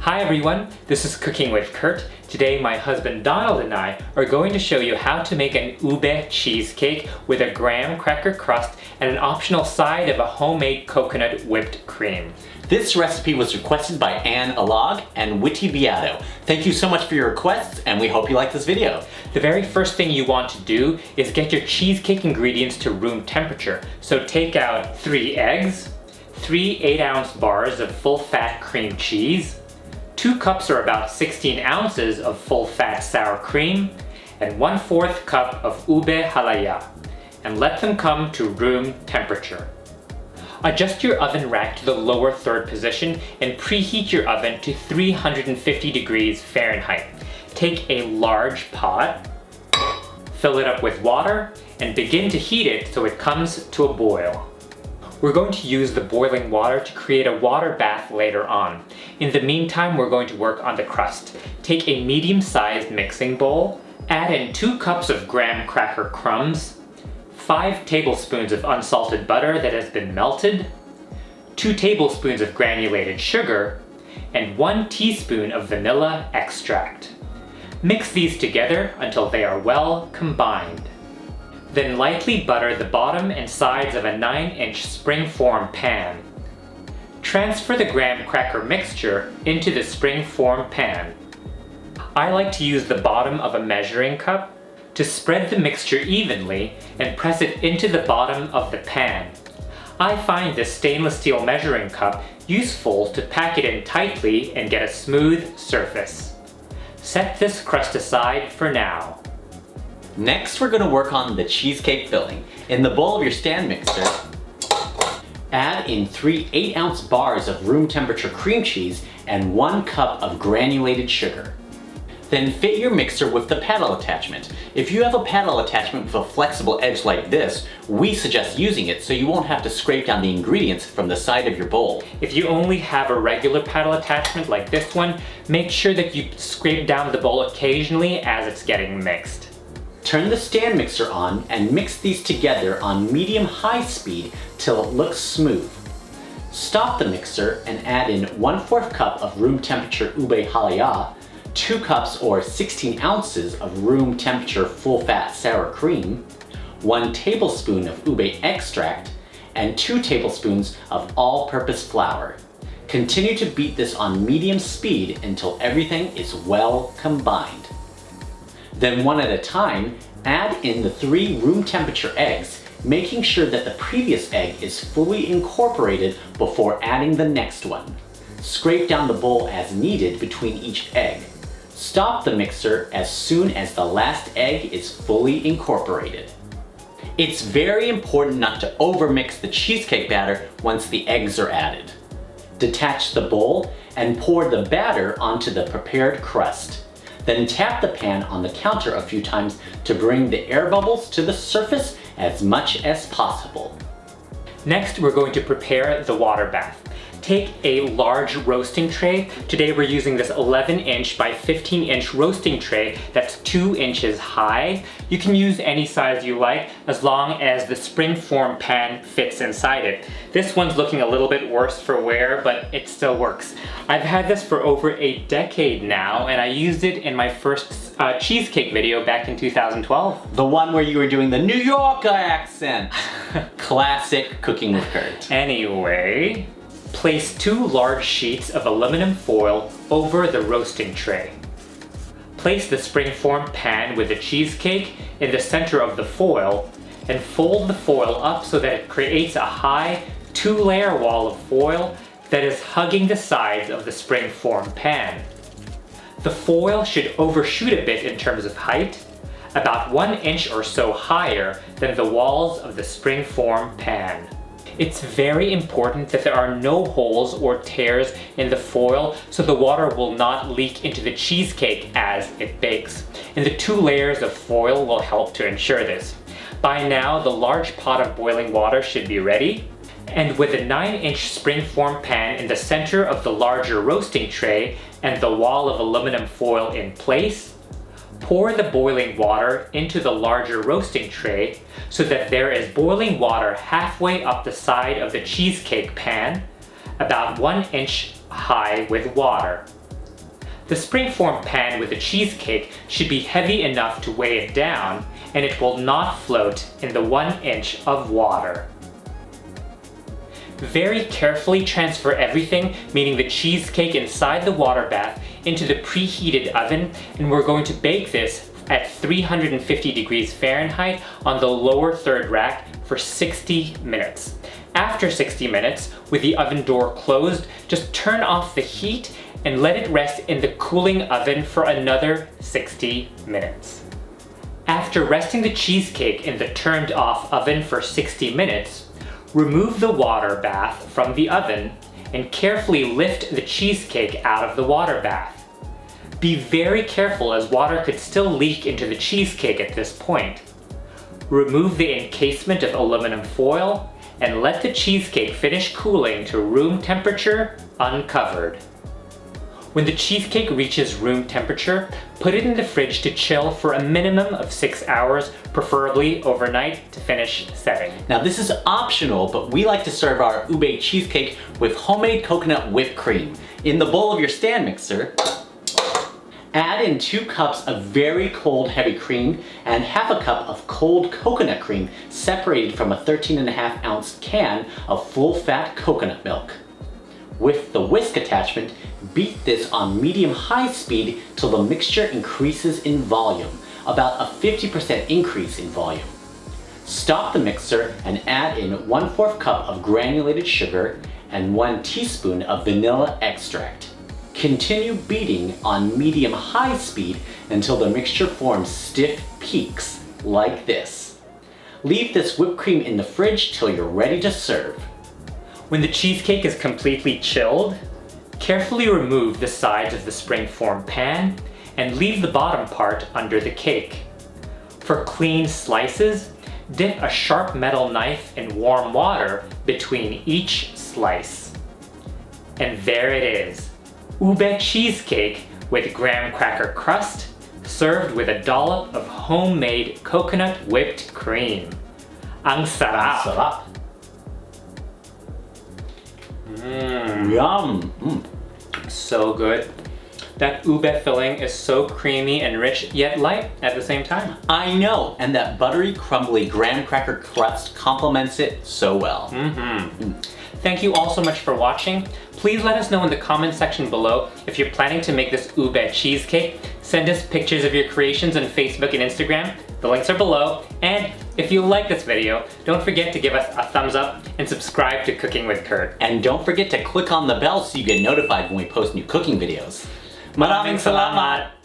Hi everyone, this is Cooking with Kurt. Today my husband Donald and I are going to show you how to make an ube cheesecake with a graham cracker crust and an optional side of a homemade coconut whipped cream. This recipe was requested by Anne Alag and Witty Beato. Thank you so much for your requests, and we hope you like this video. The very first thing you want to do is get your cheesecake ingredients to room temperature. So take out 3 eggs, 3 8-ounce bars of full-fat cream cheese, 2 cups or about 16 ounces of full-fat sour cream, and 1/4 cup of ube halaya, and let them come to room temperature. Adjust your oven rack to the lower third position and preheat your oven to 350 degrees Fahrenheit. Take a large pot, fill it up with water, and begin to heat it so it comes to a boil. We're going to use the boiling water to create a water bath later on. In the meantime, we're going to work on the crust. Take a medium-sized mixing bowl, add in 2 cups of graham cracker crumbs, 5 tablespoons of unsalted butter that has been melted, 2 tablespoons of granulated sugar, and 1 teaspoon of vanilla extract. Mix these together until they are well combined. Then lightly butter the bottom and sides of a 9-inch springform pan. Transfer the graham cracker mixture into the springform pan. I like to use the bottom of a measuring cup to spread the mixture evenly and press it into the bottom of the pan. I find this stainless steel measuring cup useful to pack it in tightly and get a smooth surface. Set this crust aside for now. Next, we're going to work on the cheesecake filling. In the bowl of your stand mixer, add in 3 8-ounce bars of room temperature cream cheese and 1 cup of granulated sugar. Then fit your mixer with the paddle attachment. If you have a paddle attachment with a flexible edge like this, we suggest using it so you won't have to scrape down the ingredients from the side of your bowl. If you only have a regular paddle attachment like this one, make sure that you scrape down the bowl occasionally as it's getting mixed. Turn the stand mixer on and mix these together on medium-high speed till it looks smooth. Stop the mixer and add in 1/4 cup of room temperature ube halaya, 2 cups or 16 ounces of room temperature full-fat sour cream, 1 tablespoon of ube extract, and 2 tablespoons of all-purpose flour. Continue to beat this on medium speed until everything is well combined. Then one at a time, add in the 3 room temperature eggs, making sure that the previous egg is fully incorporated before adding the next one. Scrape down the bowl as needed between each egg. Stop the mixer as soon as the last egg is fully incorporated. It's very important not to overmix the cheesecake batter once the eggs are added. Detach the bowl and pour the batter onto the prepared crust. Then tap the pan on the counter a few times to bring the air bubbles to the surface as much as possible. Next, we're going to prepare the water bath. Take a large roasting tray. Today we're using this 11-inch by 15-inch roasting tray that's 2 inches high. You can use any size you like as long as the springform pan fits inside it. This one's looking a little bit worse for wear, but it still works. I've had this for over a decade now, and I used it in my first cheesecake video back in 2012. The one where you were doing the New Yorker accent. Classic Cooking with Kurt. Anyway, place 2 large sheets of aluminum foil over the roasting tray. Place the springform pan with the cheesecake in the center of the foil and fold the foil up so that it creates a high 2-layer wall of foil that is hugging the sides of the springform pan. The foil should overshoot a bit in terms of height, about 1 inch or so higher than the walls of the springform pan. It's very important that there are no holes or tears in the foil so the water will not leak into the cheesecake as it bakes. And the 2 layers of foil will help to ensure this. By now, the large pot of boiling water should be ready. And with a 9-inch springform pan in the center of the larger roasting tray and the wall of aluminum foil in place, Pour the boiling water into the larger roasting tray so that there is boiling water halfway up the side of the cheesecake pan, about 1 inch high with water. The springform pan with the cheesecake should be heavy enough to weigh it down, and it will not float in the 1 inch of water. Very carefully transfer everything, meaning the cheesecake inside the water bath, into the preheated oven, and we're going to bake this at 350 degrees Fahrenheit on the lower third rack for 60 minutes. After 60 minutes, with the oven door closed, just turn off the heat and let it rest in the cooling oven for another 60 minutes. After resting the cheesecake in the turned off oven for 60 minutes, remove the water bath from the oven and carefully lift the cheesecake out of the water bath. Be very careful as water could still leak into the cheesecake at this point. Remove the encasement of aluminum foil and let the cheesecake finish cooling to room temperature uncovered. When the cheesecake reaches room temperature, put it in the fridge to chill for a minimum of 6 hours, preferably overnight to finish setting. Now this is optional, but we like to serve our ube cheesecake with homemade coconut whipped cream. In the bowl of your stand mixer, add in 2 cups of very cold heavy cream and half a cup of cold coconut cream separated from a 13.5 ounce can of full fat coconut milk. With the whisk attachment, beat this on medium-high speed till the mixture increases in volume, about a 50% increase in volume. Stop the mixer and add in 1/4 cup of granulated sugar and 1 teaspoon of vanilla extract. Continue beating on medium-high speed until the mixture forms stiff peaks, like this. Leave this whipped cream in the fridge till you're ready to serve. When the cheesecake is completely chilled, carefully remove the sides of the springform pan and leave the bottom part under the cake. For clean slices, dip a sharp metal knife in warm water between each slice. And there it is, Ube Cheesecake with graham cracker crust, served with a dollop of homemade coconut whipped cream. Ang sarap! Sarap. Yum! So good. That ube filling is so creamy and rich, yet light at the same time. I know, and that buttery, crumbly graham cracker crust complements it so well. Thank you all so much for watching. Please let us know in the comment section below if you're planning to make this ube cheesecake. Send us pictures of your creations on Facebook and Instagram. The links are below. And if you like this video, don't forget to give us a thumbs up and subscribe to Cooking with Kurt. And don't forget to click on the bell so you get notified when we post new cooking videos. Maraming salamat!